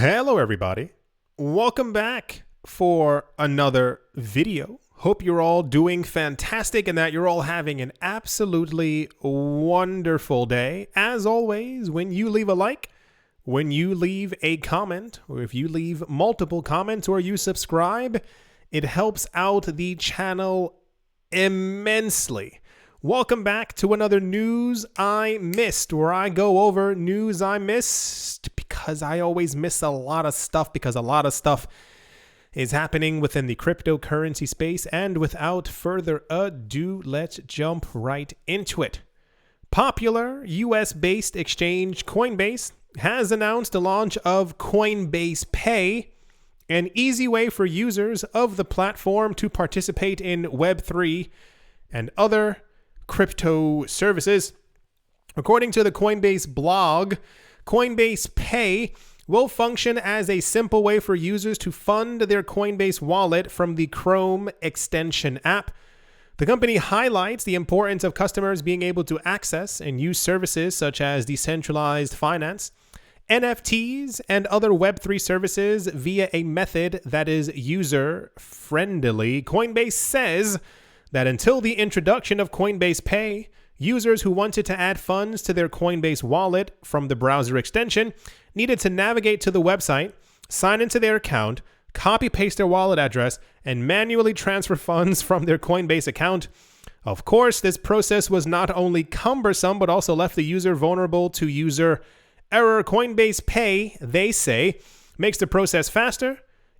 Hello everybody, welcome back for another video. Hope you're all doing fantastic and that you're all having an absolutely wonderful day. As always, when you leave a like, when you leave a comment, or if you leave multiple comments or you subscribe, it helps out the channel immensely. Welcome back to another News I Missed, where I go over news I missed because I always miss a lot of stuff because a lot of stuff is happening within the cryptocurrency space. And without further ado, let's jump right into it. Popular US-based exchange Coinbase has announced the launch of Coinbase Pay, an easy way for users of the platform to participate in Web3 and other crypto services. According to the Coinbase blog, Coinbase Pay will function as a simple way for users to fund their Coinbase wallet from the Chrome extension app. The company highlights the importance of customers being able to access and use services such as decentralized finance, NFTs, and other Web3 services via a method that is user-friendly. Coinbase says that until the introduction of Coinbase Pay, users who wanted to add funds to their Coinbase wallet from the browser extension needed to navigate to the website, sign into their account, copy-paste their wallet address, and manually transfer funds from their Coinbase account. Of course, this process was not only cumbersome, but also left the user vulnerable to user error. Coinbase Pay, they say, makes the process faster,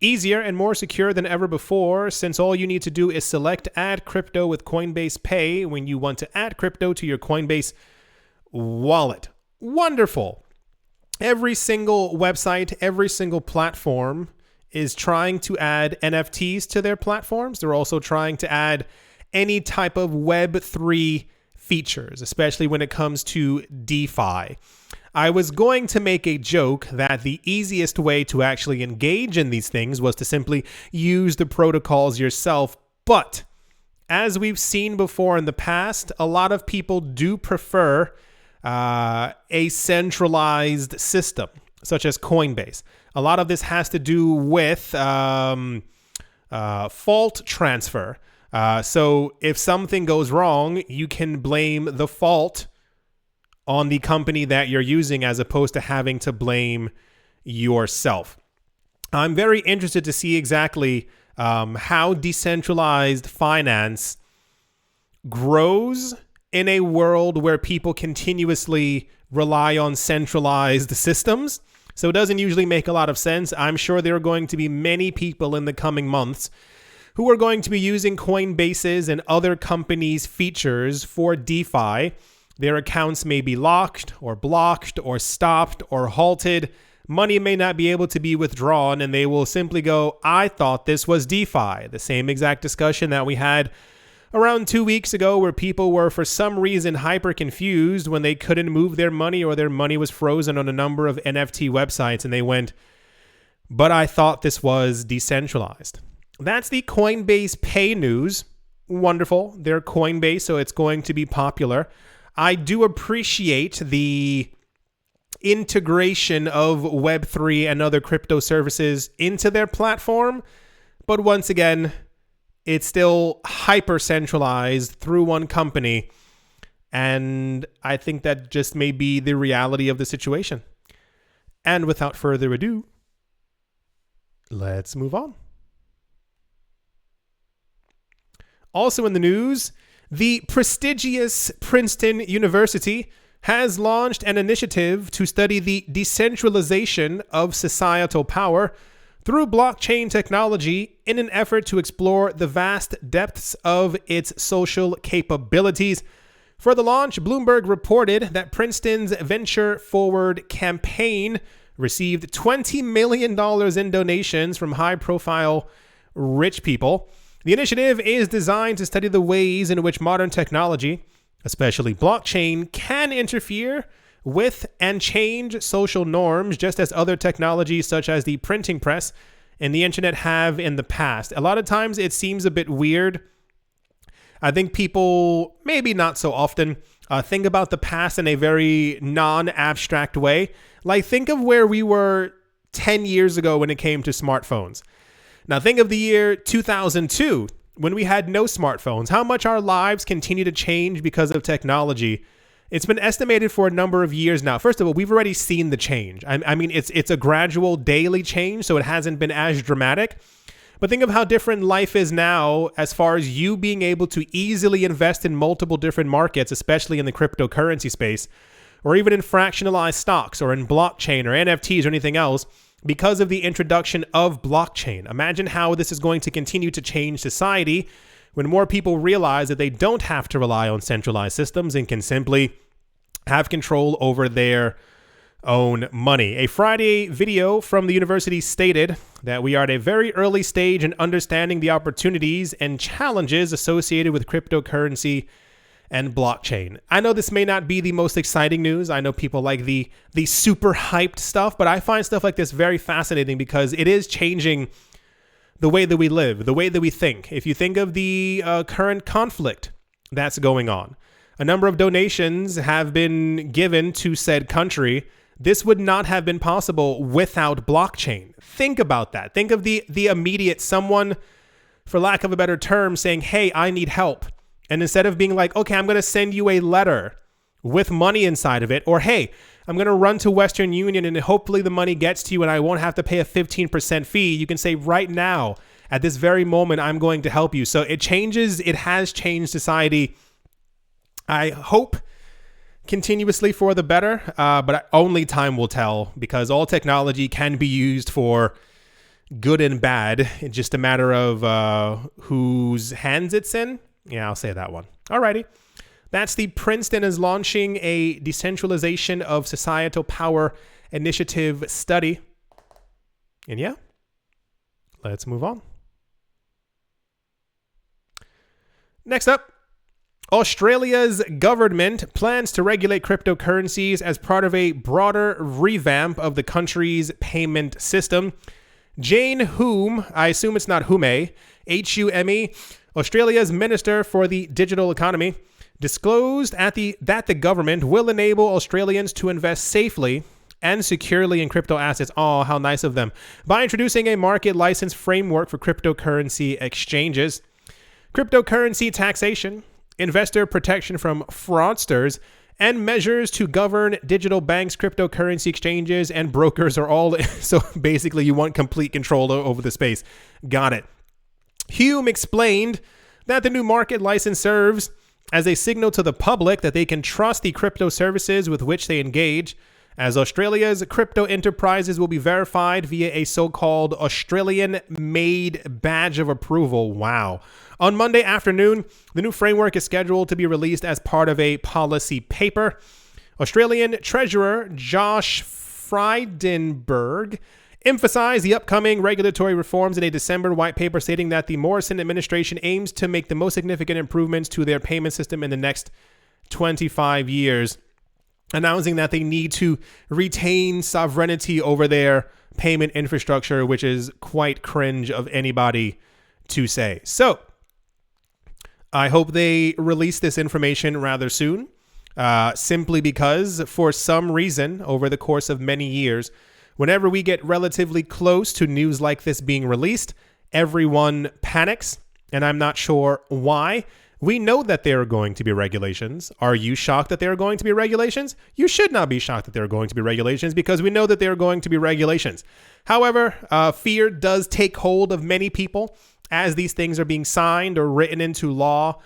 easier, and more secure than ever before, since all you need to do is select Add Crypto with Coinbase Pay when you want to add crypto to your Coinbase wallet. Wonderful. Every single website, every single platform is trying to add NFTs to their platforms. They're also trying to add any type of Web3 features, especially when it comes to DeFi. I was going to make a joke that the easiest way to actually engage in these things was to simply use the protocols yourself. But as we've seen before in the past, a lot of people do prefer a centralized system, such as Coinbase. A lot of this has to do with fault transfer. So if something goes wrong, you can blame the fault on the company that you're using as opposed to having to blame yourself. I'm very interested to see exactly how decentralized finance grows in a world where people continuously rely on centralized systems. So it doesn't usually make a lot of sense. I'm sure there are going to be many people in the coming months who are going to be using Coinbase's and other companies' features for DeFi. Their accounts may be locked or blocked or stopped or halted. Money may not be able to be withdrawn, and they will simply go, I thought this was DeFi. The same exact discussion that we had around 2 weeks ago, where people were for some reason hyper confused when they couldn't move their money or their money was frozen on a number of NFT websites, and they went, but I thought this was decentralized. That's the Coinbase Pay news. Wonderful. They're Coinbase, so it's going to be popular. I do appreciate the integration of Web3 and other crypto services into their platform, but once again, it's still hyper centralized through one company, and I think that just may be the reality of the situation. And without further ado, let's move on. Also in the news, the prestigious Princeton University has launched an initiative to study the decentralization of societal power through blockchain technology in an effort to explore the vast depths of its social capabilities. For the launch, Bloomberg reported that Princeton's Venture Forward campaign received $20 million in donations from high-profile rich people. The initiative is designed to study the ways in which modern technology, especially blockchain, can interfere with and change social norms, just as other technologies such as the printing press and the internet have in the past. A lot of times it seems a bit weird. I think people, maybe not so often, think about the past in a very non-abstract way. Like, think of where we were 10 years ago when it came to smartphones. Now think of the year 2002 when we had no smartphones, how much our lives continue to change because of technology. It's been estimated for a number of years now. First of all, we've already seen the change. I mean, it's a gradual daily change, so it hasn't been as dramatic. But think of how different life is now as far as you being able to easily invest in multiple different markets, especially in the cryptocurrency space, or even in fractionalized stocks or in blockchain or NFTs or anything else because of the introduction of blockchain. Imagine how this is going to continue to change society when more people realize that they don't have to rely on centralized systems and can simply have control over their own money. A Friday video from the university stated that we are at a very early stage in understanding the opportunities and challenges associated with cryptocurrency and blockchain. I know this may not be the most exciting news. I know people like the super hyped stuff, but I find stuff like this very fascinating because it is changing the way that we live, the way that we think. If you think of the current conflict that's going on, a number of donations have been given to said country. This would not have been possible without blockchain. Think about that. Think of the immediate someone, for lack of a better term, saying, hey, I need help. And instead of being like, okay, I'm going to send you a letter with money inside of it, or hey, I'm going to run to Western Union and hopefully the money gets to you and I won't have to pay a 15% fee. You can say right now, at this very moment, I'm going to help you. So it has changed society. I hope continuously for the better, but only time will tell because all technology can be used for good and bad. It's just a matter of whose hands it's in. Yeah, I'll say that one. Alrighty. That's the Princeton is launching a decentralization of societal power initiative study. And yeah, let's move on. Next up, Australia's government plans to regulate cryptocurrencies as part of a broader revamp of the country's payment system. Jane Hume, I assume it's not Hume, Hume, Australia's Minister for the Digital Economy, disclosed that the government will enable Australians to invest safely and securely in crypto assets. Oh, how nice of them. By introducing a market license framework for cryptocurrency exchanges, cryptocurrency taxation, investor protection from fraudsters, and measures to govern digital banks, cryptocurrency exchanges, and brokers are all. So basically, you want complete control over the space. Got it. Hume explained that the new market license serves as a signal to the public that they can trust the crypto services with which they engage, as Australia's crypto enterprises will be verified via a so-called Australian-made badge of approval. Wow. On Monday afternoon, the new framework is scheduled to be released as part of a policy paper. Australian Treasurer Josh Frydenberg emphasized the upcoming regulatory reforms in a December white paper, stating that the Morrison administration aims to make the most significant improvements to their payment system in the next 25 years, announcing that they need to retain sovereignty over their payment infrastructure, which is quite cringe of anybody to say. So I hope they release this information rather soon, simply because for some reason over the course of many years, whenever we get relatively close to news like this being released, everyone panics, and I'm not sure why. We know that there are going to be regulations. Are you shocked that there are going to be regulations? You should not be shocked that there are going to be regulations because we know that there are going to be regulations. However, fear does take hold of many people as these things are being signed or written into law.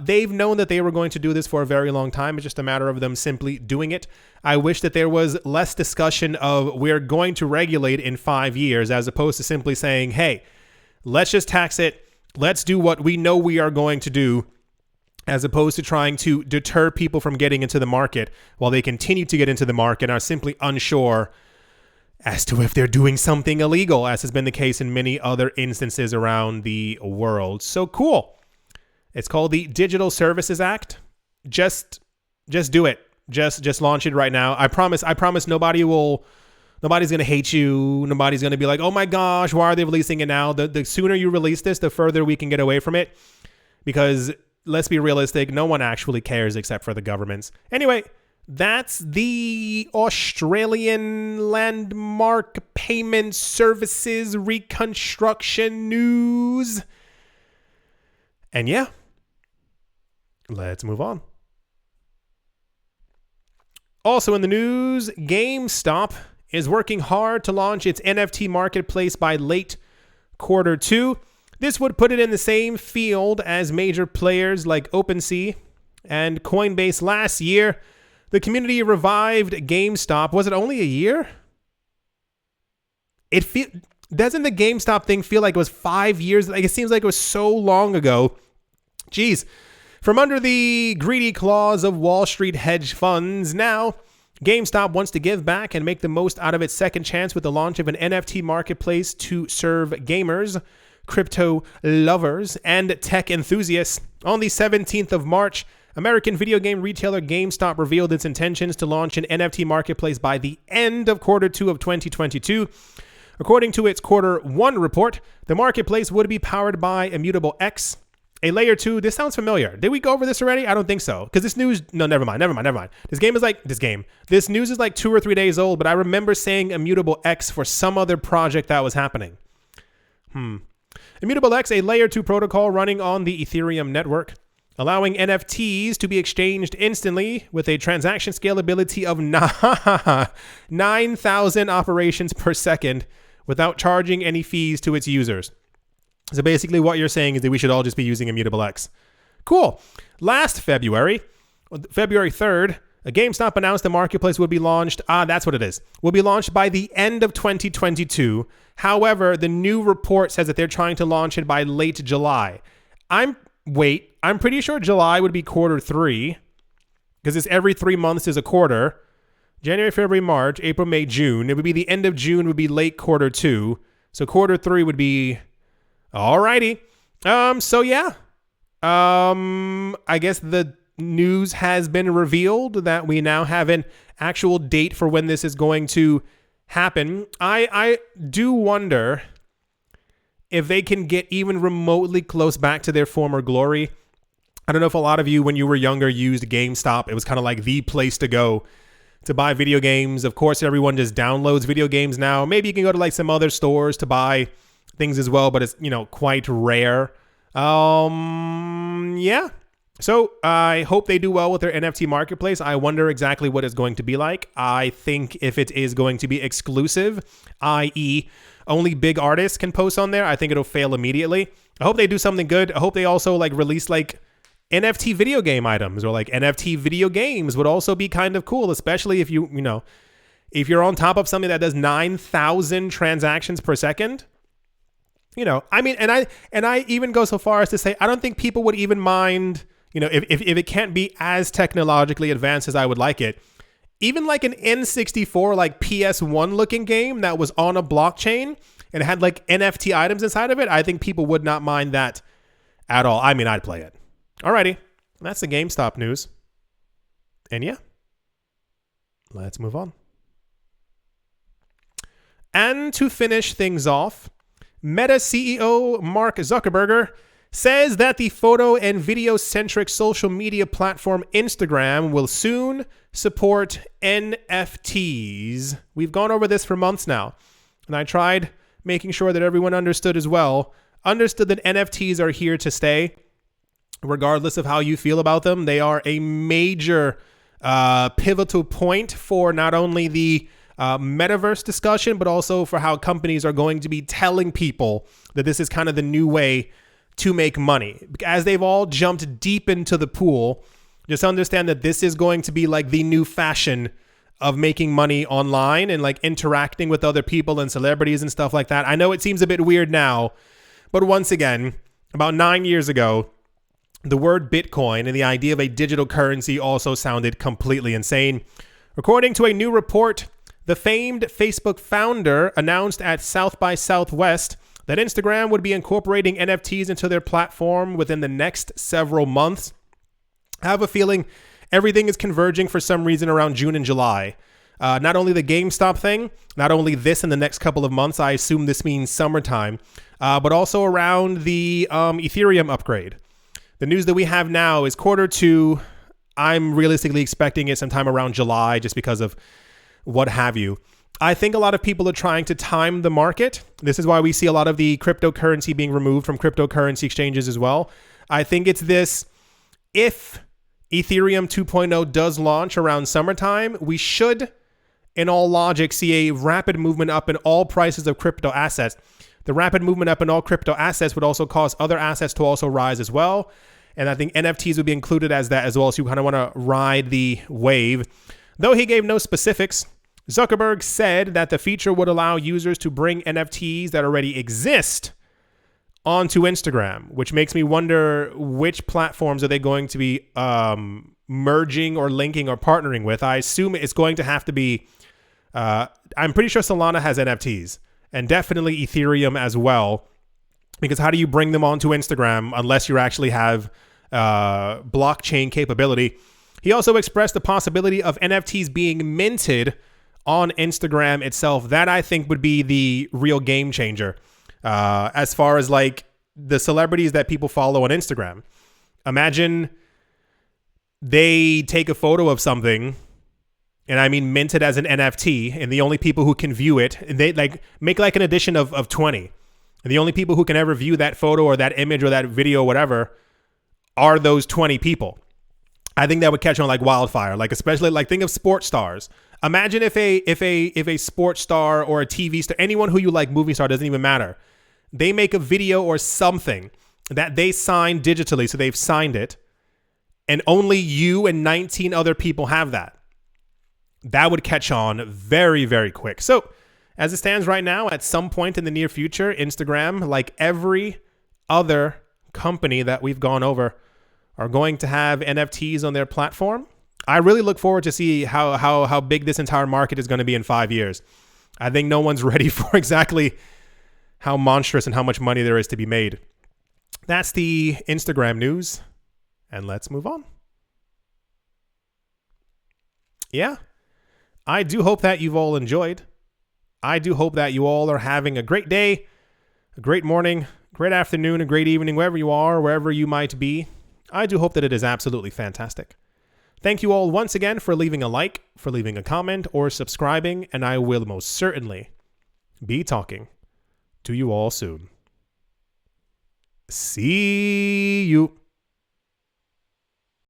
They've known that they were going to do this for a very long time. It's just a matter of them simply doing it. I wish that there was less discussion of we're going to regulate in 5 years as opposed to simply saying, hey, let's just tax it. Let's do what we know we are going to do, as opposed to trying to deter people from getting into the market while they continue to get into the market and are simply unsure as to if they're doing something illegal, as has been the case in many other instances around the world. So cool. It's called the Digital Services Act. Just do it. Just launch it right now. I promise nobody's going to hate you. Nobody's going to be like, oh my gosh, why are they releasing it now? The sooner you release this, the further we can get away from it. Because let's be realistic, no one actually cares except for the governments. Anyway, That's the Australian landmark payment services reconstruction news. And yeah, let's move on. Also in the news, Gamestop is working hard to launch its NFT marketplace by late Q2. This would put it in the same field as major players like OpenSea and Coinbase last year. The community revived GameStop. Was it only a year? Doesn't the GameStop thing feel like it was 5 years? Like it seems like it was so long ago. Jeez. From under the greedy claws of Wall Street hedge funds, now GameStop wants to give back and make the most out of its second chance with the launch of an NFT marketplace to serve gamers, crypto lovers, and tech enthusiasts. On the 17th of March, American video game retailer GameStop revealed its intentions to launch an NFT marketplace by the end of Q2 of 2022. According to its Q1 report, the marketplace would be powered by Immutable X, a layer 2. This sounds familiar. Did we go over this already? I don't think so. Because this news, no, never mind. This news is like 2 or 3 days old, but I remember saying Immutable X for some other project that was happening. Immutable X, a layer 2 protocol running on the Ethereum network, allowing NFTs to be exchanged instantly with a transaction scalability of 9,000 operations per second without charging any fees to its users. So basically what you're saying is that we should all just be using Immutable X. Cool. Last February 3rd, GameStop announced the marketplace would be launched. That's what it is. Will be launched by the end of 2022. However, the new report says that they're trying to launch it by late July. I'm pretty sure July would be Q3 because it's every 3 months is a quarter. January, February, March, April, May, June. It would be the end of June would be late Q2. So Q3 would be... Alrighty. So yeah. I guess the news has been revealed that we now have an actual date for when this is going to happen. I do wonder if they can get even remotely close back to their former glory. I don't know if a lot of you, when you were younger, used GameStop. It was kind of like the place to go to buy video games. Of course, everyone just downloads video games now. Maybe you can go to like some other stores to buy things as well, but it's, quite rare. Yeah. So I hope they do well with their NFT marketplace. I wonder exactly what it's going to be like. I think if it is going to be exclusive, i.e. only big artists can post on there, I think it'll fail immediately. I hope they do something good. I hope they also release NFT video game items, or NFT video games would also be kind of cool, especially if if you're on top of something that does 9,000 transactions per second. And I even go so far as to say I don't think people would even mind, if it can't be as technologically advanced as I would like it. Even like an N64 PS1 looking game that was on a blockchain and had NFT items inside of it, I think people would not mind that at all. I'd play it. Alrighty, that's the GameStop news. And yeah, let's move on. And to finish things off, Meta CEO Mark Zuckerberg says that the photo and video-centric social media platform Instagram will soon support NFTs. We've gone over this for months now, and I tried making sure that everyone understood as well. Understood that NFTs are here to stay. Regardless of how you feel about them, they are a major pivotal point for not only the metaverse discussion, but also for how companies are going to be telling people that this is kind of the new way to make money. As they've all jumped deep into the pool, just understand that this is going to be the new fashion of making money online and interacting with other people and celebrities and stuff like that. I know it seems a bit weird now, but once again, about 9 years ago, the word Bitcoin and the idea of a digital currency also sounded completely insane. According to a new report, the famed Facebook founder announced at South by Southwest that Instagram would be incorporating NFTs into their platform within the next several months. I have a feeling everything is converging for some reason around June and July. Not only the GameStop thing, not only this in the next couple of months, I assume this means summertime, but also around the Ethereum upgrade. The news that we have now is Q2. I'm realistically expecting it sometime around July just because of what have you. I think a lot of people are trying to time the market. This is why we see a lot of the cryptocurrency being removed from cryptocurrency exchanges as well. I think it's this: if Ethereum 2.0 does launch around summertime, we should, in all logic, see a rapid movement up in all prices of crypto assets. The rapid movement up in all crypto assets would also cause other assets to also rise as well. And I think NFTs would be included as that as well. So you kind of want to ride the wave. Though he gave no specifics, Zuckerberg said that the feature would allow users to bring NFTs that already exist onto Instagram, which makes me wonder which platforms are they going to be merging or linking or partnering with. I assume it's going to have to be, I'm pretty sure Solana has NFTs and definitely Ethereum as well, because how do you bring them onto Instagram unless you actually have blockchain capability? He also expressed the possibility of NFTs being minted on Instagram itself. That I think would be the real game changer. As far as like the celebrities that people follow on Instagram. Imagine they take a photo of something, and I mean mint it as an NFT, and the only people who can view it, and they like make like an edition of 20. And the only people who can ever view that photo or that image or that video or whatever are those 20 people. I think that would catch on like wildfire. Like, especially like, think of sports stars. Imagine if a sports star or a TV star, anyone who you like, movie star, doesn't even matter, they make a video or something that they sign digitally. So they've signed it, and only you and 19 other people have that. That would catch on very, very quick. So as it stands right now, at some point in the near future, Instagram, like every other company that we've gone over, are going to have NFTs on their platform. I really look forward to see how big this entire market is going to be in 5 years. I think no one's ready for exactly how monstrous and how much money there is to be made. That's the Instagram news, and let's move on. Yeah, I do hope that you've all enjoyed. I do hope that you all are having a great day, a great morning, great afternoon, a great evening, wherever you are, wherever you might be. I do hope that it is absolutely fantastic. Thank you all once again for leaving a like, for leaving a comment, or subscribing, and I will most certainly be talking to you all soon. See you.